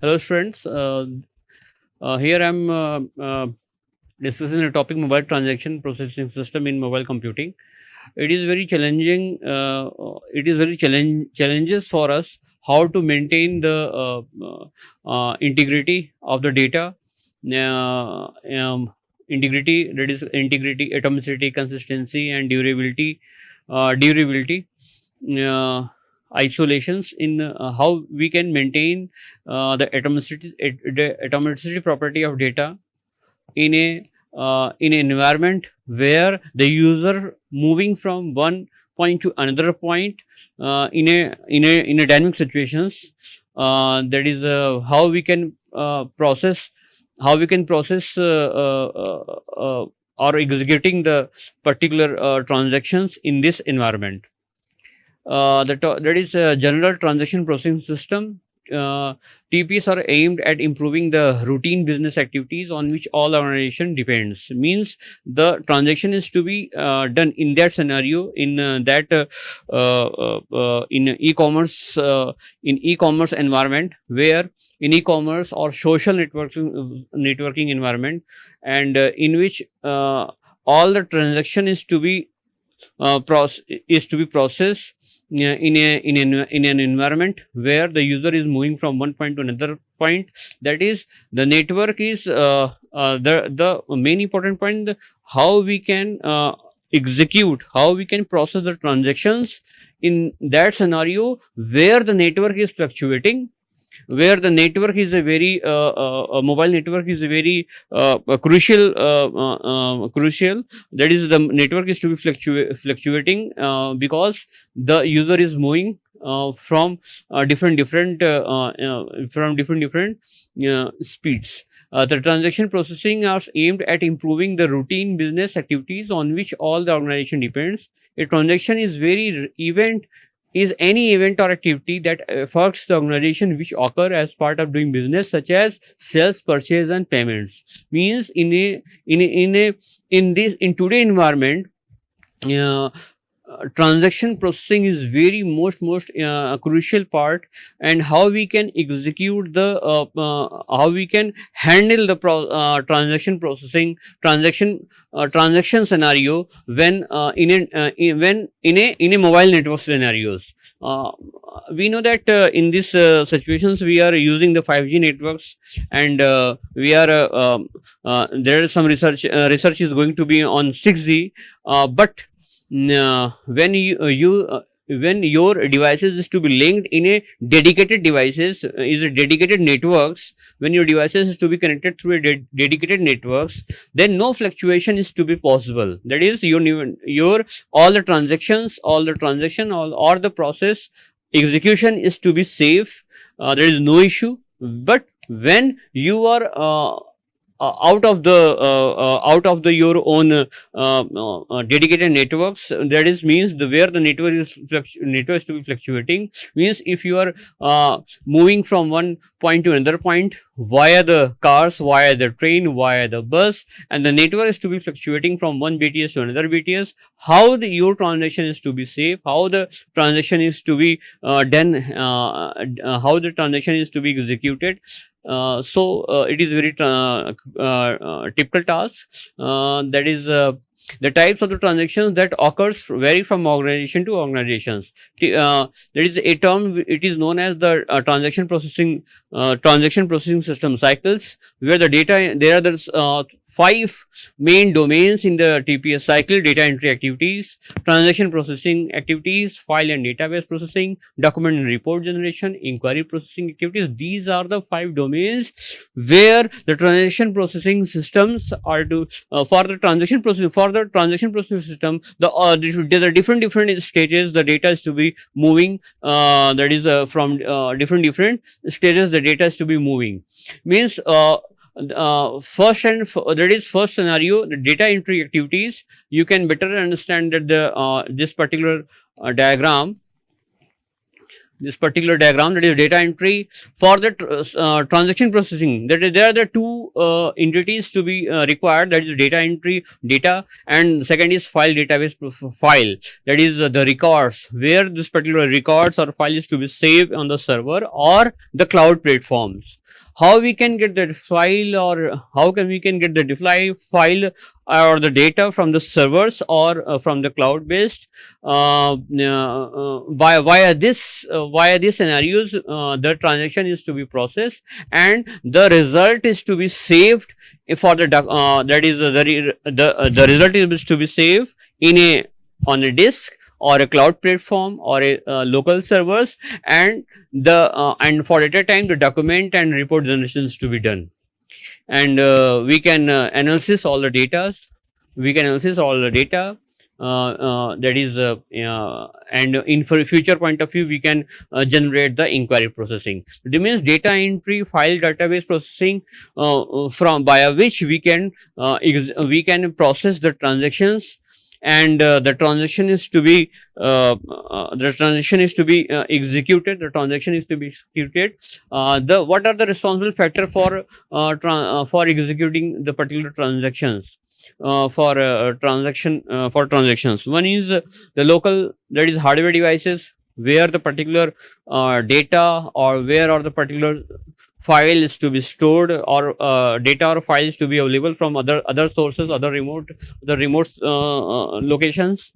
Hello, students. Here I'm discussing the topic mobile transaction processing system in mobile computing. It is very challenging. It is very challenges for us how to maintain the integrity of the data. Uh, um, Integrity, that is integrity, atomicity, consistency, and durability. Durability. Uh, Isolations in how we can maintain the atomicity property of data in an environment where the user moving from one point to another point in a dynamic situations. That is how we can process or executing the particular transactions in this environment. That is a general transaction processing system. TPS are aimed at improving the routine business activities on which all organization depends. Means the transaction is to be done in that scenario in e-commerce environment, where in e-commerce or social networking environment, and in which all the transaction is to be processed in an environment where the user is moving from one point to another point. That is, the network is the main important point. How we can how we can process the transactions in that scenario where the network is fluctuating, where the network is a very mobile network is a very crucial. That is, the network is to be fluctuating because the user is moving from different speeds. The transaction processing are aimed at improving the routine business activities on which all the organization depends. A transaction is any event or activity that affects the organization which occur as part of doing business, such as sales, purchase, and payments. Means in today environment, uh, transaction processing is very most crucial part, and how we can execute the how we can handle the transaction scenario when in a mobile network scenarios. uh, we know that in these situations we are using the 5G networks, and we are there is some research is going to be on 6G, but when when your devices is to be linked in a dedicated devices is a dedicated networks, when your devices is to be connected through a dedicated networks, then no fluctuation is to be possible. That is, your all or the process execution is to be safe. There is no issue. But when you are out of the your own dedicated networks, that is means where the network is to be fluctuating. Means if you are moving from one point to another point via the cars, via the train, via the bus, and the network is to be fluctuating from one BTS to another BTS, how your transaction is to be safe, how the transaction is to be done, how the transaction is to be executed. It is very typical task. That is, the types of the transactions that occurs vary from organization to organizations. There is a term, it is known as the transaction processing system cycles, where the data, there are the 5 main domains in the TPS cycle: data entry activities, transaction processing activities, file and database processing, document and report generation, inquiry processing activities. These are the 5 domains where the transaction processing systems are to for the transaction processing system. There are different stages the data is to be moving. That is, from different stages the data is to be moving. Means that is first scenario, the data entry activities. You can better understand that the this particular diagram. this particular diagram, that is data entry for the transaction processing. That is, there are the two entities to be required, that is data entry, data, and second is file database file, that is the records, where this particular records or file is to be saved on the server or the cloud platforms. How we can get that file, or how can we can get the file or the data from the servers or from the cloud based, via these scenarios, the transaction is to be processed and the result is to be saved for the that is the result is to be saved in a on a disk or a cloud platform or a local servers, and and for at a time the document and report generations to be done, and we can analysis all the data. We can analysis all the data. That is and in for future point of view we can generate the inquiry processing. It means data entry, file database processing, from via which we can process the transactions, and the transaction is to be executed. The transaction is to be executed. The what are the responsible factor for executing the particular transactions? For transactions, one is the local, that is hardware devices, where the particular data or where or the particular file is to be stored, or data or files to be available from other sources, other remote locations.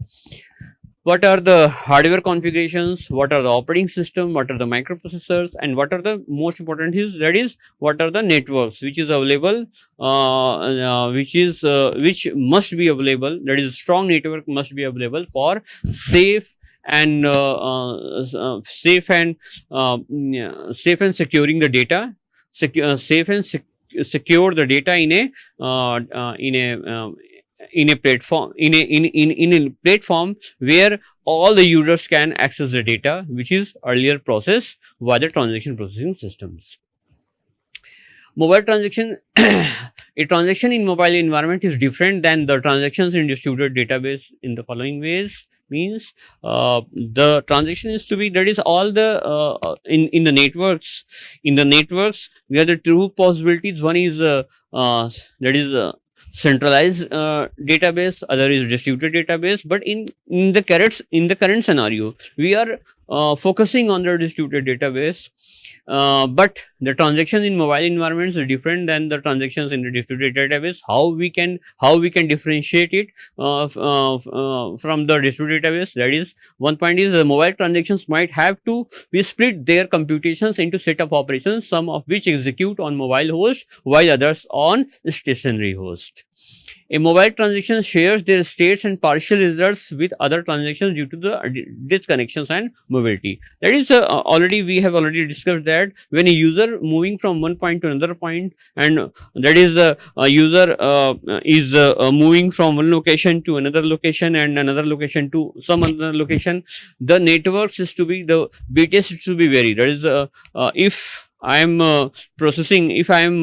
What are the hardware configurations, what are the operating system, what are the microprocessors, and what are the most important is, that is what are the networks which is available, which must be available, that is strong network must be available for safe and safe and securing the data, secure the data in a platform, in a platform where all the users can access the data which is earlier processed via the transaction processing systems. Mobile transaction a transaction in mobile environment is different than the transactions in distributed database in the following ways. Means the transaction is to be, that is all the in the networks we have the two possibilities. One is that is centralized database, other is distributed database, but in the current scenario we are focusing on the distributed database, but the transaction in mobile environments is different than the transactions in the distributed database. How we can differentiate it from the distributed database? That is, one point is the mobile transactions might have to be split their computations into set of operations, some of which execute on mobile host while others on stationary host. A mobile transaction shares their states and partial results with other transactions due to the disconnections and mobility. That is we have already discussed that when a user moving from one point to another point, and that is a user is moving from one location to another location and another location to some other location, the networks is to be, the BTS is to be varied. That is if I am processing, if I am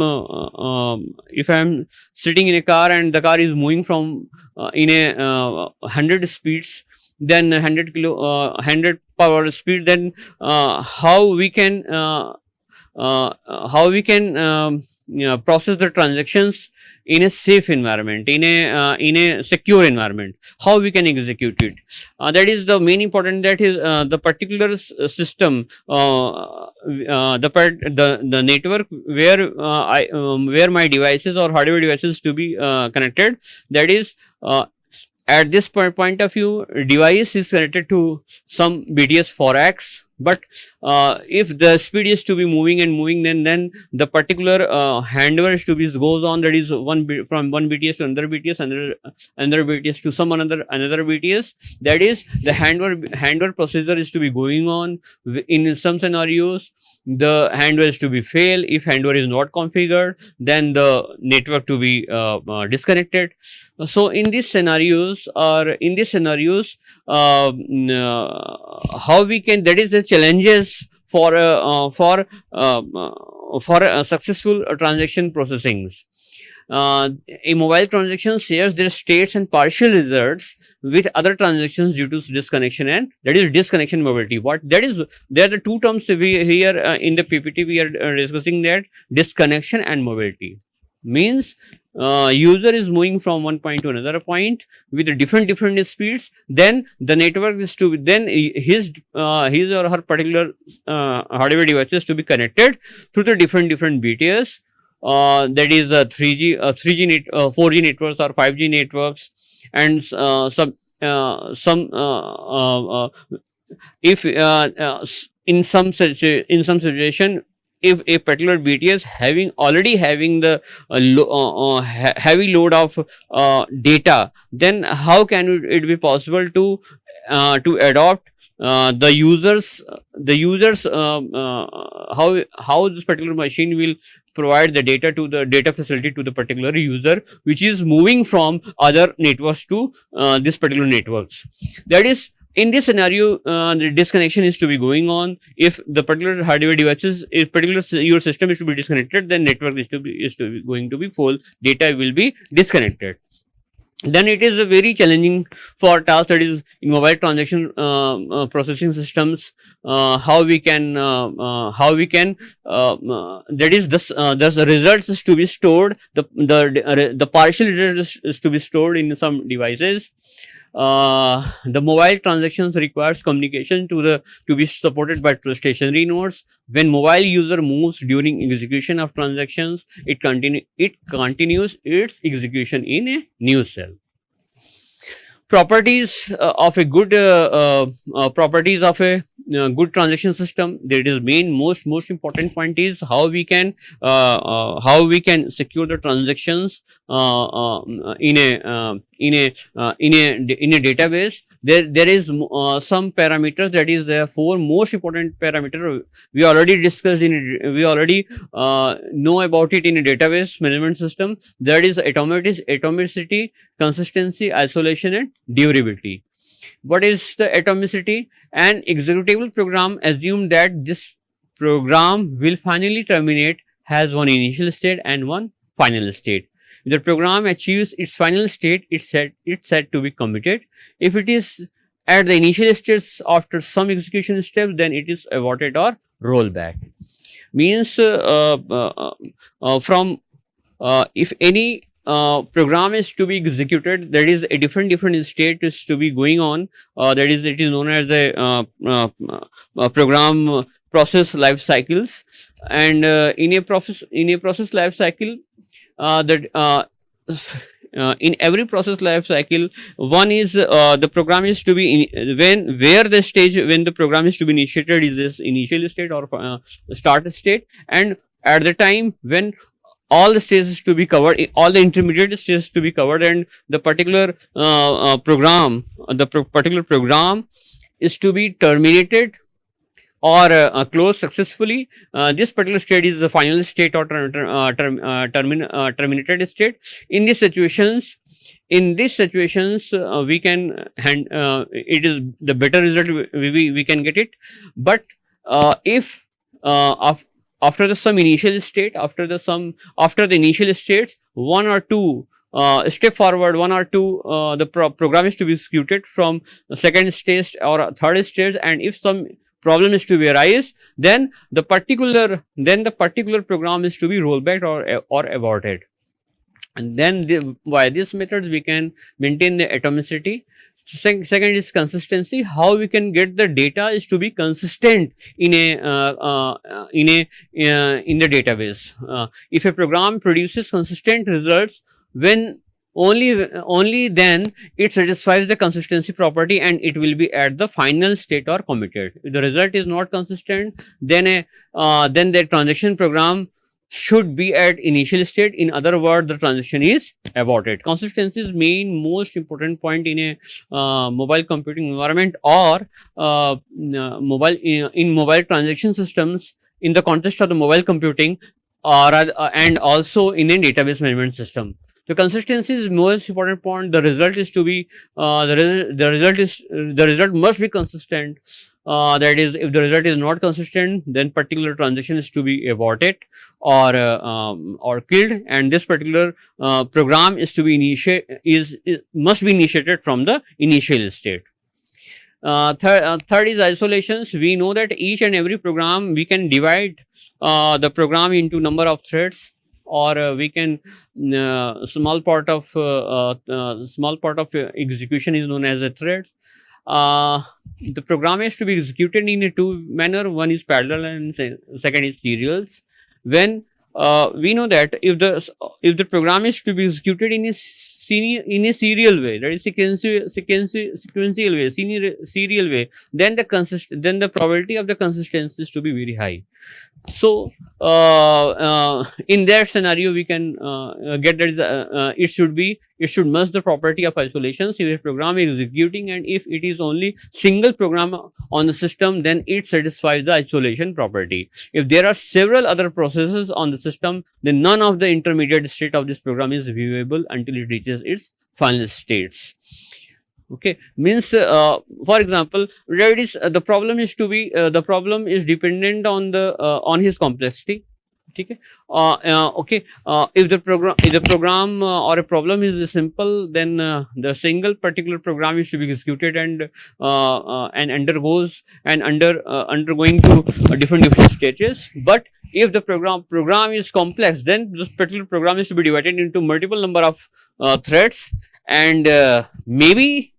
sitting in a car and the car is moving from in a 100 speeds, then 100 power speed, then how we can process the transactions in a safe environment, in a secure environment, how we can execute it. That is the main important, that is the particular system, the network where my devices or hardware devices to be connected. That is at this point of view, device is connected to some BTS 4x. But if the speed is to be moving, then the particular handover is to be goes on, that is from one BTS to another BTS, another BTS to some another BTS. That is the handover procedure is to be going on. In some scenarios, the handover is to be fail. If handover is not configured, then the network to be disconnected. So in these scenarios, how we can, that is the challenges for successful transaction processings. a mobile transaction shares their states and partial results with other transactions due to disconnection, and that is disconnection mobility. What that is, there are the two terms we here in the PPT we are discussing, that disconnection and mobility. Means user is moving from one point to another point with different speeds, then the network is to then his or her particular hardware devices to be connected through the different BTS, that is 3G 4G networks or 5G networks, and some if in some situation, if a particular BTS already having the heavy load of data, then how can it be possible to adopt the users how this particular machine will provide the data to the data facility to the particular user, which is moving from other networks to this particular networks. That is, in this scenario, the disconnection is to be going on. If the particular hardware devices, if particular your system is to be disconnected, then network is to be going to be full. Data will be disconnected. Then it is very challenging for task, that is in mobile transaction processing systems. How we can that is the results is to be stored. The partial results is to be stored in some devices. The mobile transactions requires communication to be supported by stationary nodes. When mobile user moves during execution of transactions, it continues its execution in a new cell. Properties of a good transaction system. That is most important point is how we can secure the transactions in a database. There is some parameters, that is the four most important parameter we already discussed we already know about it in a database management system. That is atomicity, consistency, isolation, and durability. What is the atomicity? An executable program assume that this program will finally terminate has one initial state and one final state. If the program achieves its final state, it's said to be committed. If it is at the initial states after some execution steps, then it is aborted or rollback. Means if any program is to be executed, that is a different state is to be going on. That is, it is known as the program process life cycles. And in a process life cycle, in every process life cycle, one is the program is to be when the program is to be initiated is this initial state or start state, and at the time when all the stages to be covered, all the intermediate stages to be covered, and the particular program is to be terminated or closed successfully. This particular state is the final state or terminated state. In these situations, we can it is the better result we can get it. But if after some initial state, after the initial states, one or two step forward, one or two the program is to be executed from the second stage or third stage, and if some problem is to be arise, then the particular program is to be rollback or aborted. And then by these methods we can maintain the atomicity. Second is consistency. How we can get the data is to be consistent in the database. If a program produces consistent results, when only then it satisfies the consistency property and it will be at the final state or committed. If the result is not consistent, then the transaction program should be at initial state. In other words, the transaction is aborted. Consistency is most important point in a mobile computing environment or in mobile transaction systems in the context of the mobile computing, and also in a database management system. The consistency is most important point. The result is to be the result must be consistent. That is, if the result is not consistent, then particular transaction is to be aborted or killed, and this particular program is to be must be initiated from the initial state. Third is isolations. We know that each and every program, we can divide the program into number of threads, or we can small part of execution is known as a thread. The program is to be executed in a two manner. One is parallel and second is serials. When we know that if the program is to be executed in a serial way, that is sequential way, serial way, then the probability of the consistency is to be very high. So in that scenario, we can get that it should merge the property of isolation. So if a program is executing, and if it is only single program on the system, then it satisfies the isolation property. If there are several other processes on the system, then none of the intermediate state of this program is viewable until it reaches its final states. Okay, means for example, there is the problem is dependent on his complexity. Okay, if the program or a problem is simple, then the single particular program is to be executed and undergoing to different stages. But if the program is complex, then this particular program is to be divided into multiple number of threads, and maybe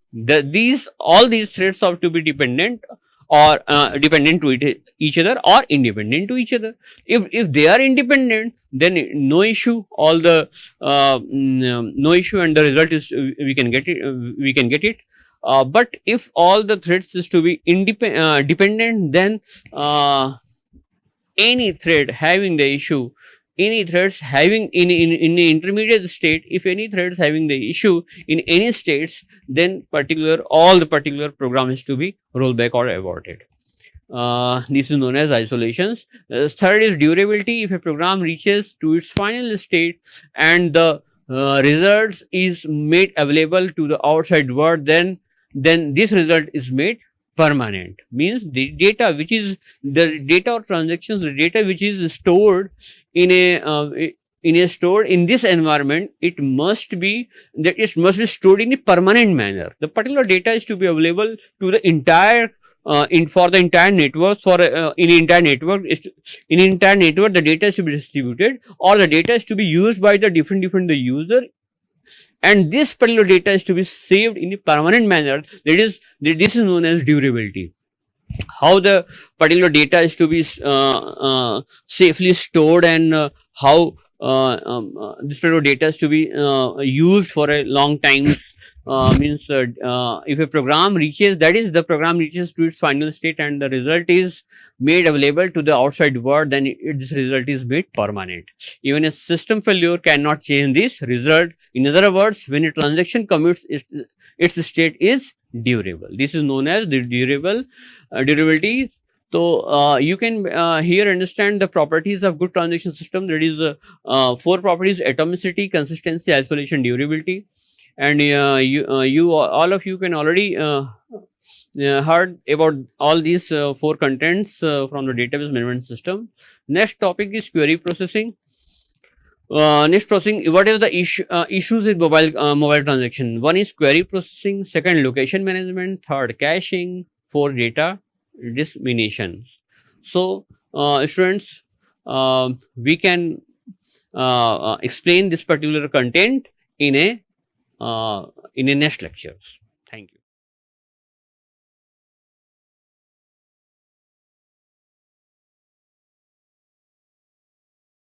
all these threads have to be dependent or dependent to each other or independent to each other. If they are independent, then no issue. No issue, and the result is we can get it. But if all the threads is to be dependent, then any thread having the issue, any threads having in the intermediate state, if any threads having the issue in any states, then all the particular program is to be rollback or aborted. This is known as isolations. Third is durability. If a program reaches to its final state and the results is made available to the outside world, then this result is made permanent. Means the data or transactions, the data which is stored in this environment, it must be stored in a permanent manner. The particular data is to be available to the entire for the entire network. In entire network, the data is to be distributed, or the data is to be used by the different the user, and this particular data is to be saved in a permanent manner. This is known as durability. How the particular data is to be safely stored, and how this particular data is to be used for a long time. Means if a program reaches to its final state and the result is made available to the outside world, then this result is made permanent. Even a system failure cannot change this result. In other words, when a transaction commits, its state is durable. This is known as the durability. So you can here understand the properties of good transaction system. There is 4 properties: atomicity, consistency, isolation, durability. And all of you can already heard about all these 4 contents from the database management system. Next topic is query processing. What is the issues with mobile transaction? One is query processing, second location management, third caching, 4 data dissemination. So students, we can explain this particular content in a next lectures. Thank you.